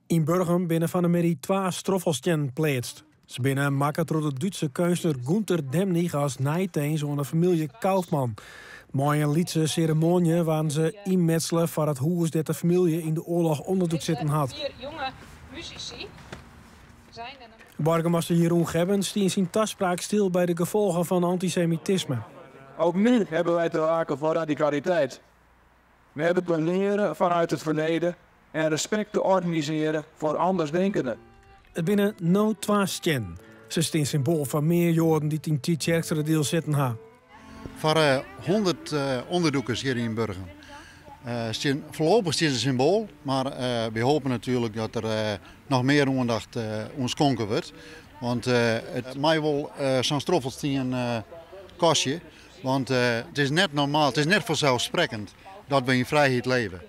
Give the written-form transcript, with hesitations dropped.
In Burgum binnen van de Mary 2 stroffelstjen pleetst. Ze binnen makken door de Duitse kunstenaar Gunther Demnig als nijteens onder familie Kaufman. Mooi een liedse ceremonie waren ze inmetselen voor het huis dat de familie in de oorlog onderzoek zitten had. Hier jonge muzici zijn en Burgemeester Jeroen Gebbens stie in zijn toespraak stil bij de gevolgen van antisemitisme. Ook nu hebben wij te maken van radicaliteit. We hebben te leren vanuit het verleden en respect te organiseren voor andersdenkenden. Het binnen no 2 stjen. Ze is een symbool van meer Joden die in die kerkere deel zitten ha. Voor 100 onderzoekers hier in Burgum. Voorlopig is het een symbool, maar we hopen natuurlijk dat er nog meer aandacht ontskonken wordt. Want het mij wel zo'n stroffelstien kostje. Want het is net normaal, het is net vanzelfsprekend dat we in vrijheid leven.